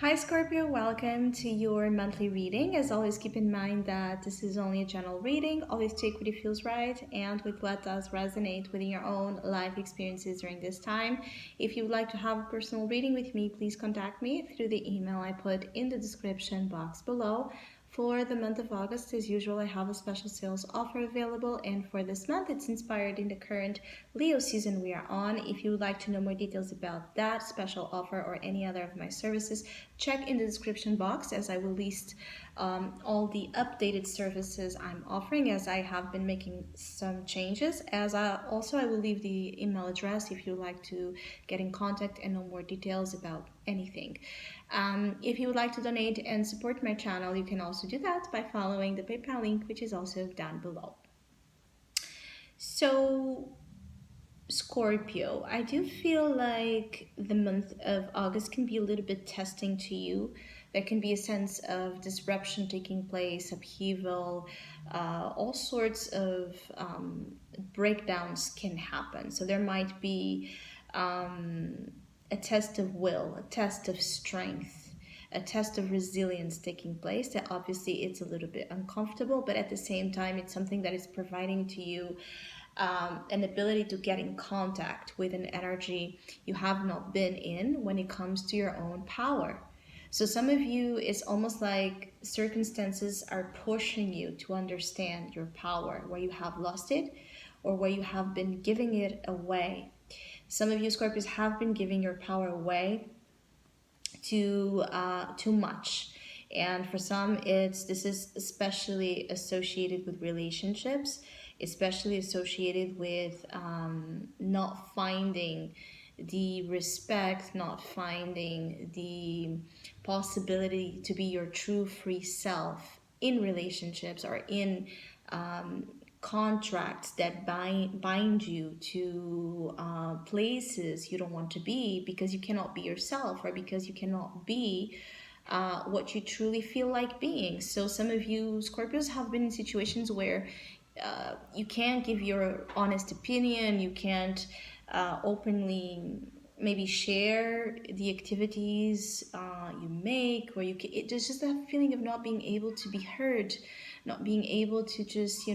Hi Scorpio, welcome to your monthly reading. As always, keep in mind that this is only a general reading. Always take what it feels right and with what does resonate within your own life experiences during this time. If you would like to have a personal reading with me, please contact me through the email I put in the description box below. For the month of August, as usual, I have a special sales offer available, and for this month, it's inspired in the current Leo season we are on. If you would like to know more details about that special offer or any other of my services, check in the description box as I will list all the updated services I'm offering as I have been making some changes. I will leave the email address if you'd like to get in contact and know more details about anything. If you would like to donate and support my channel, you can also do that by following the PayPal link, which is also down below. So, Scorpio, I do feel like the month of August can be a little bit testing to you. There can be a sense of disruption taking place, upheaval, all sorts of breakdowns can happen. So there might be a test of will, a test of strength, a test of resilience taking place. That obviously it's a little bit uncomfortable, but at the same time, it's something that is providing to you an ability to get in contact with an energy you have not been in when it comes to your own power. So some of you, it's almost like circumstances are pushing you to understand your power, where you have lost it or where you have been giving it away. Some of you Scorpios have been giving your power away too much. And for some, this is especially associated with relationships, especially associated with not finding the respect, not finding the possibility to be your true free self in relationships or in contracts that bind you to places you don't want to be because you cannot be yourself or because you cannot be what you truly feel like being. So some of you Scorpios have been in situations where you can't give your honest opinion, you can't openly maybe share the activities you make, where there's just that feeling of not being able to be heard, not being able to just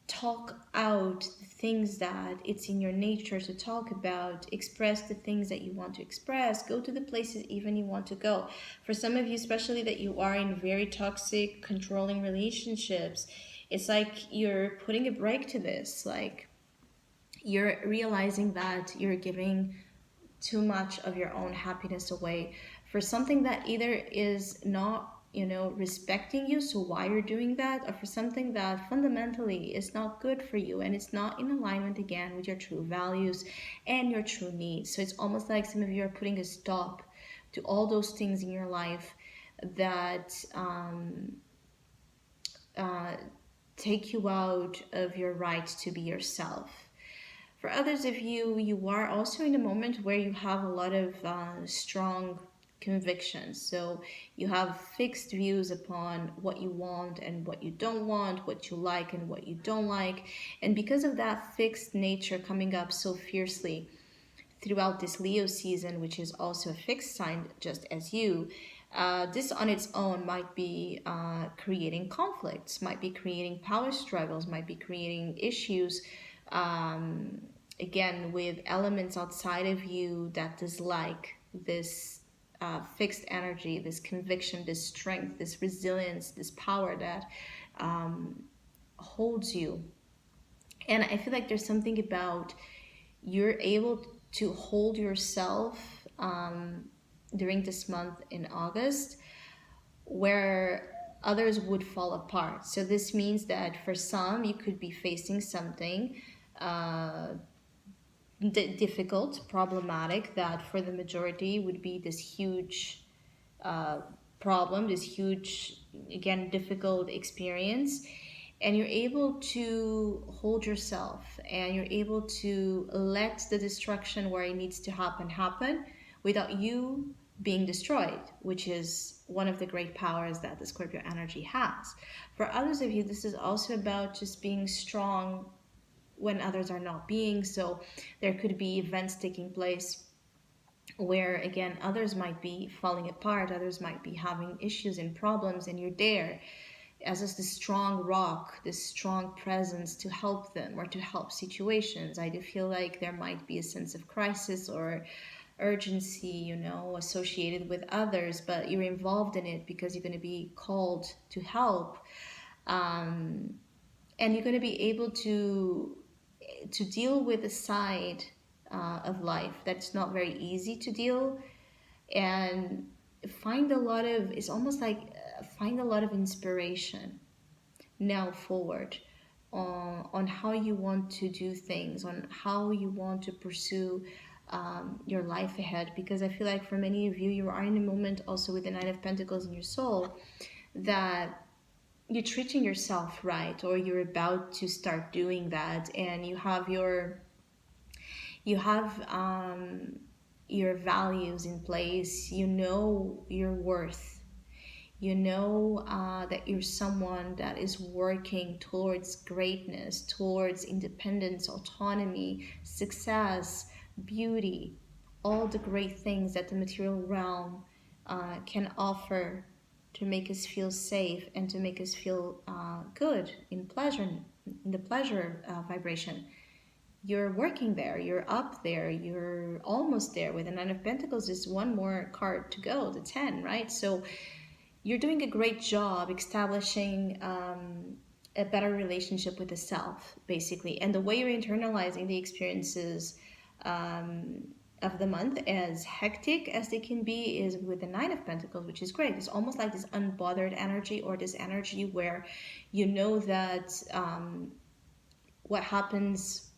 talk out the things that it's in your nature to talk about, express the things that you want to express, go to the places even you want to go. For some of you, especially that you are in very toxic, controlling relationships, it's like you're putting a break to this. Like you're realizing that you're giving too much of your own happiness away for something that either is not respecting you, so why you're doing that, or for something that fundamentally is not good for you and it's not in alignment again with your true values and your true needs. So it's almost like some of you are putting a stop to all those things in your life that take you out of your right to be yourself. For others of you, you are also in a moment where you have a lot of strong convictions. So you have fixed views upon what you want and what you don't want, what you like and what you don't like. And because of that fixed nature coming up so fiercely throughout this Leo season, which is also a fixed sign just as you, this on its own might be creating conflicts, might be creating power struggles, might be creating issues again with elements outside of you that dislike this fixed energy, this conviction, this strength, this resilience, this power that holds you. And I feel like there's something about you're able to hold yourself during this month in August where others would fall apart. So this means that for some, you could be facing something difficult, problematic, that for the majority would be this huge problem, this huge, again, difficult experience. And you're able to hold yourself and you're able to let the destruction where it needs to happen without you being destroyed, which is one of the great powers that the Scorpio energy has. For others of you, this is also about just being strong when others are not being. So there could be events taking place where again others might be falling apart, others might be having issues and problems, and you're there as this strong rock, this strong presence to help them or to help situations. I do feel like there might be a sense of crisis or urgency, associated with others, but you're involved in it because you're going to be called to help. um, and you're going to be able to deal with a side of life that's not very easy to deal, and find a lot of, it's almost like find a lot of inspiration now forward on how you want to do things, on how you want to pursue your life ahead. Because I feel like for many of you, you are in a moment also with the Nine of Pentacles in your soul that you're treating yourself right, or you're about to start doing that, and you have your values in place. You know your worth. You know that you're someone that is working towards greatness, towards independence, autonomy, success, beauty, all the great things that the material realm can offer to make us feel safe and to make us feel good in the pleasure vibration. You're working there, you're up there, you're almost there. With the Nine of Pentacles, is one more card to go, the 10, right? So you're doing a great job establishing a better relationship with the self, basically. And the way you're internalizing the experiences um, of the month, as hectic as they can be, is with the Nine of Pentacles, which is great. It's almost like this unbothered energy, or this energy where you know that what happens,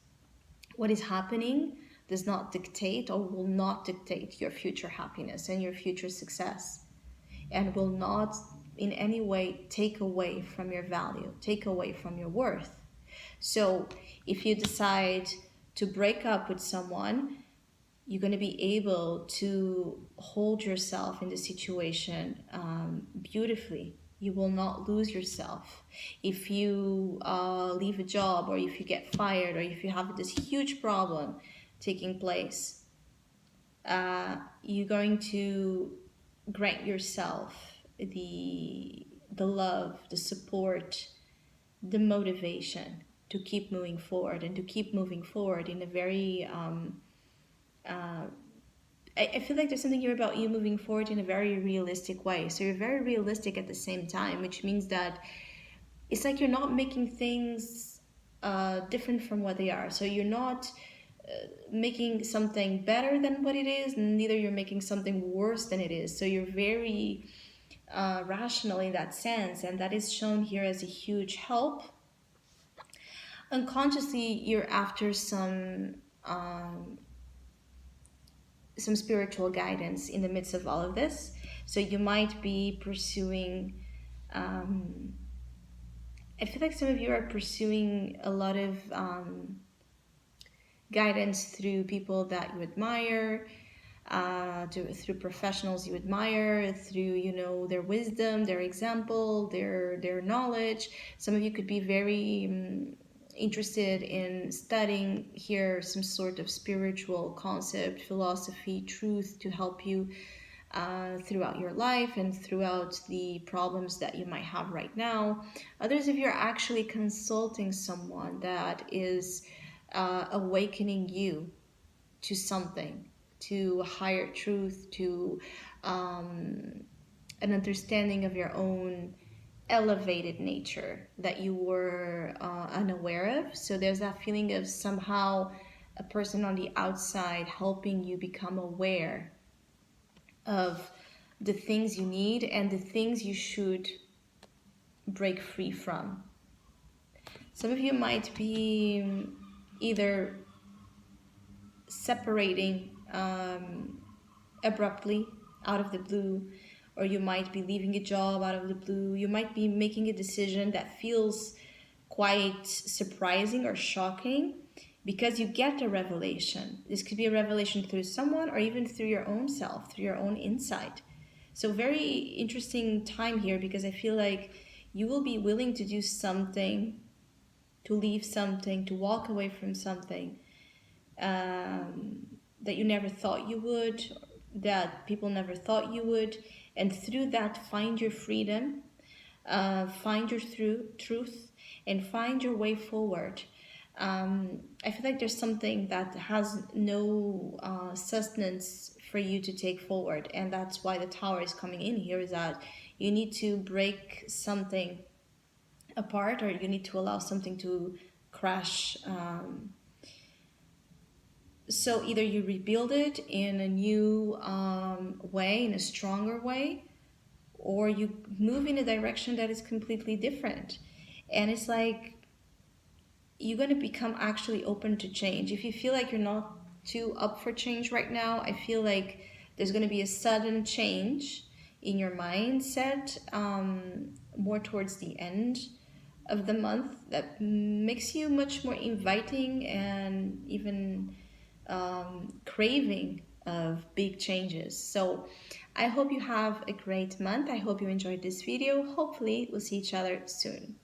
what is happening, does not dictate or will not dictate your future happiness and your future success, and will not in any way take away from your value, take away from your worth. So if you decide to break up with someone, you're going to be able to hold yourself in the situation beautifully. You will not lose yourself. If you leave a job, or if you get fired, or if you have this huge problem taking place, you're going to grant yourself the love, the support, the motivation to keep moving forward, and to keep moving forward in a very I feel like there's something here about you moving forward in a very realistic way. So you're very realistic at the same time, which means that it's like you're not making things different from what they are. So you're not making something better than what it is, and neither you're making something worse than it is. So you're very rational in that sense, and that is shown here as a huge help. Unconsciously, you're after some spiritual guidance in the midst of all of this. So you might be pursuing, I feel like some of you are pursuing a lot of guidance through people that you admire, through professionals you admire, through their wisdom, their example, their knowledge. Some of you could be very interested in studying here some sort of spiritual concept, philosophy, truth to help you throughout your life and throughout the problems that you might have right now. Others of you are actually consulting someone that is awakening you to something, to higher truth, to an understanding of your own elevated nature that you were unaware of. So there's that feeling of somehow a person on the outside helping you become aware of the things you need and the things you should break free from. Some of you might be either separating abruptly out of the blue, or you might be leaving a job out of the blue. You might be making a decision that feels quite surprising or shocking because you get a revelation. This could be a revelation through someone, or even through your own self, through your own insight. So very interesting time here, because I feel like you will be willing to do something, to leave something, to walk away from something that you never thought you would, that people never thought you would, and through that find your freedom, find your truth, and find your way forward. I feel like there's something that has no sustenance for you to take forward, and that's why the tower is coming in here. Is that you need to break something apart, or you need to allow something to crash. So either you rebuild it in a new way, in a stronger way, or you move in a direction that is completely different. And it's like you're going to become actually open to change. If you feel like you're not too up for change right now, I feel like there's going to be a sudden change in your mindset, more towards the end of the month, that makes you much more inviting and even craving of big changes. So I hope you have a great month. I hope you enjoyed this video. Hopefully we'll see each other soon.